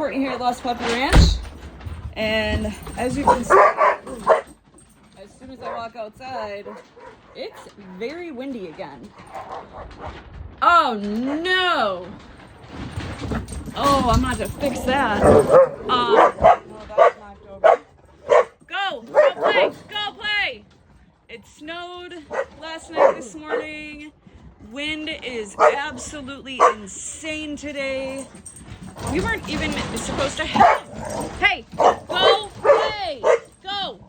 Courtney here at Lost Puppy Ranch, and as you can see, as soon as I walk outside, it's very windy again. Oh no! Oh, I'm gonna have to fix that. No, that's knocked over. Go play, go play! It snowed last night, this morning. Wind is absolutely insane today. We weren't even supposed to have. Hey, go play! Go!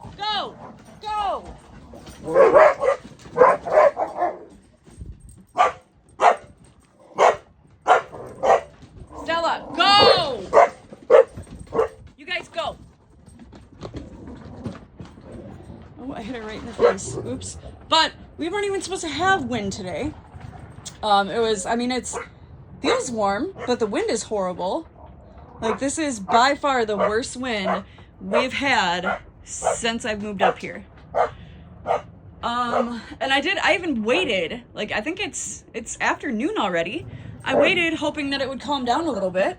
Stella, go! You guys go. Oh, I hit her right in the face. Oops. But we weren't even supposed to have wind today. It feels warm, but the wind is horrible. Like, this is by far the worst wind we've had since I've moved up here. And I even waited, like, I think it's afternoon already. I waited hoping that it would calm down a little bit,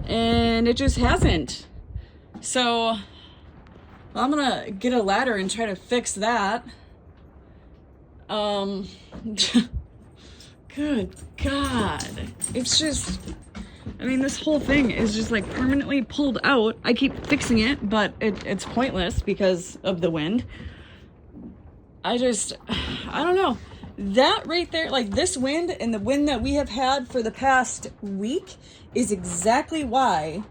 and it just hasn't. So I'm gonna get a ladder and try to fix that. Good God. It's just, this whole thing is just like permanently pulled out. I keep fixing it, but it's pointless because of the wind. I don't know. That right there, like this wind and the wind that we have had for the past week is exactly why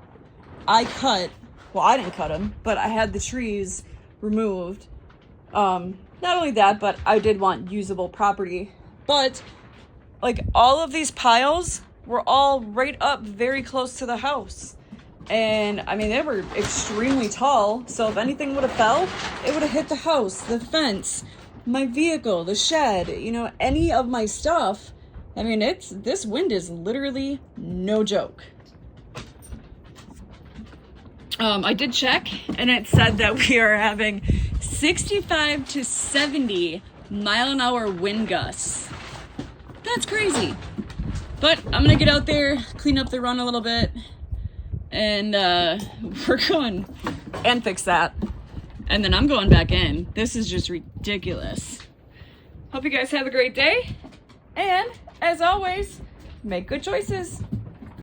I didn't cut them, but I had the trees removed. Not only that, but I did want usable property. But like all of these piles were all right up very close to the house. And they were extremely tall. So if anything would have fell, it would have hit the house, the fence, my vehicle, the shed, any of my stuff. This wind is literally no joke. I did check, and it said that we are having 65 to 70 mile an hour wind gusts. That's crazy. But I'm gonna get out there, clean up the run a little bit, and we're going and fix that. And then I'm going back in. This is just ridiculous. Hope you guys have a great day. And as always, make good choices.